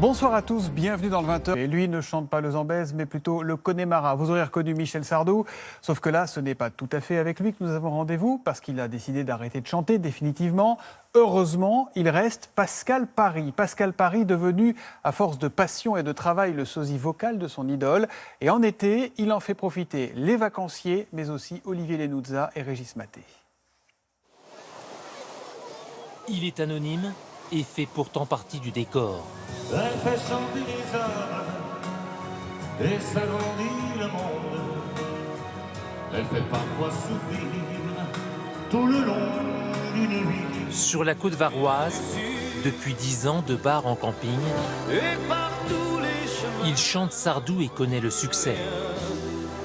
Bonsoir à tous, bienvenue dans le 20h. Et lui ne chante pas le Zambèze, mais plutôt le Connemara. Vous aurez reconnu Michel Sardou, sauf que là, ce n'est pas tout à fait avec lui que nous avons rendez-vous, parce qu'il a décidé d'arrêter de chanter définitivement. Heureusement, il reste Pascal Paris. Pascal Paris devenu, à force de passion et de travail, le sosie vocal de son idole. Et en été, il en fait profiter les vacanciers, mais aussi Olivier Lenuzza et Régis Maté. Il est anonyme et fait pourtant partie du décor. Elle fait chanter les hommes et s'agrandit le monde. Elle fait parfois souffrir tout le long d'une vie. Sur la côte varoise, depuis 10 ans, de bar en camping, Et par tous les chemins, il chante Sardou et connaît le succès.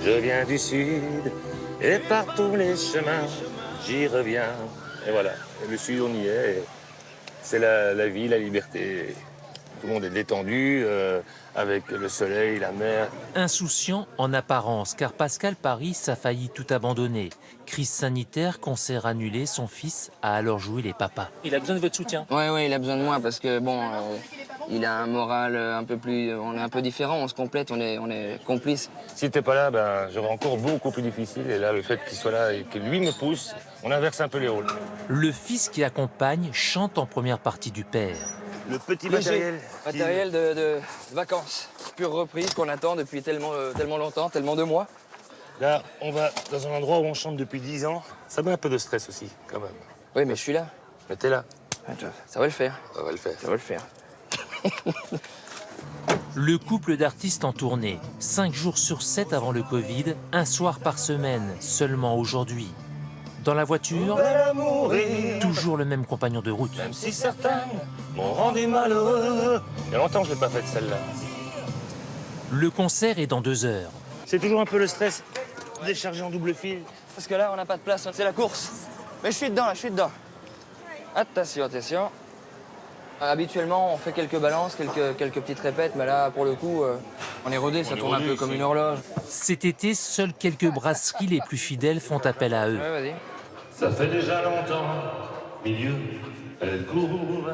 Je viens du sud et par tous les chemins, j'y reviens. Et voilà, le sud on y est. C'est la vie, la liberté. Tout le monde est détendu, avec le soleil, la mer. Insouciant en apparence, car Pascal Paris a failli tout abandonner. Crise sanitaire, concert annulé, son fils a alors joué les papas. Il a besoin de votre soutien. Ouais, il a besoin de moi parce que bon, il a un moral un peu plus, on est un peu différent, on se complète, on est complices. S'il n'était pas là, ben, j'aurais encore beaucoup plus difficile. Et là, le fait qu'il soit là et que lui me pousse, on inverse un peu les rôles. Le fils qui accompagne chante en première partie du père. Le petit Matériel de vacances, pure reprise qu'on attend depuis tellement longtemps, tellement de mois. Là, on va dans un endroit où on chante depuis 10 ans. Ça met un peu de stress aussi, quand même. Oui, mais je suis là. Mais t'es là, Ça va le faire. on va le faire. Ça va le faire. Le couple d'artistes en tournée, 5 jours sur 7 avant le Covid, un soir par semaine, seulement aujourd'hui. Dans la voiture, toujours le même compagnon de route. Même si certains m'ont rendu malheureux. Il y a longtemps que je l'ai pas faite celle-là. Le concert est dans 2 heures. C'est toujours un peu le stress, décharger en double fil. Parce que là, on n'a pas de place, c'est la course. Mais je suis dedans, là, je suis dedans. Attention, attention. Habituellement, on fait quelques balances, quelques petites répètes, mais là, pour le coup, on est rodé, ça tourne un peu comme une horloge. Cet été, seules quelques brasseries les plus fidèles font appel à eux. Ouais, vas-y. ça fait déjà longtemps, milieu, elle court.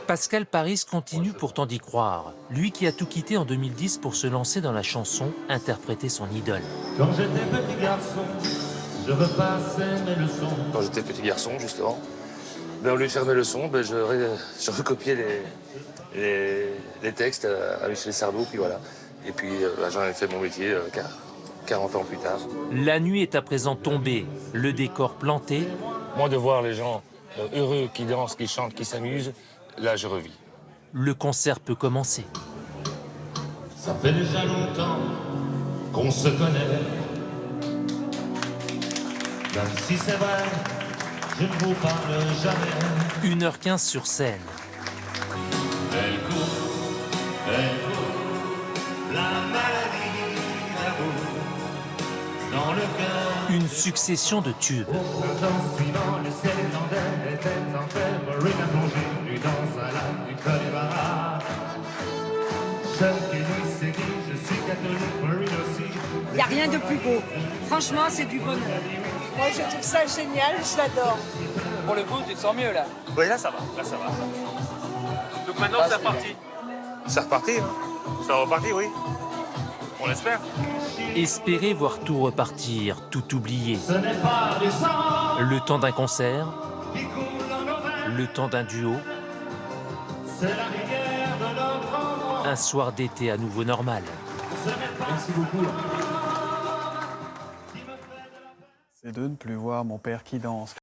Pascal Paris continue pourtant d'y croire. Lui qui a tout quitté en 2010 pour se lancer dans la chanson, interpréter son idole. Quand j'étais petit garçon, je repassais mes leçons. Quand j'étais petit garçon, justement, ben, au lieu de faire mes leçons, ben, je recopiais les textes à Michel Sardou, puis voilà. Et puis ben, j'en ai fait mon métier 40 ans plus tard. La nuit est à présent tombée, le décor planté. Moi, de voir les gens heureux, qui dansent, qui chantent, qui s'amusent, là, je revis. Le concert peut commencer. Ça fait déjà longtemps qu'on se connaît. Même si c'est vrai, je ne vous parle jamais. 1h15 sur scène. Elle court, la maladie d'amour dans le cœur. Une succession de tubes. Au printemps suivant, le ciel irlandais était en fèvre, Marine a plongé nu dans un lac du Connemara. Seul qui lui s'est dit, je suis catholique, Marine aussi. Il n'y a rien de plus beau. Franchement, c'est du bonheur. Moi, je trouve ça génial, je l'adore. Pour le coup, tu te sens mieux, là. Oui, là, ça va. Là, ça va. Donc maintenant, c'est reparti. C'est reparti, hein. Ça va repartir, oui. On l'espère. Espérer voir tout repartir, tout oublier. Ce n'est pas du sang Le temps d'un concert, qui coule dans nos veines, le temps d'un duo, c'est la rivière de notre endroit. un soir d'été à nouveau normal. Merci beaucoup. C'est de ne plus voir mon père qui danse.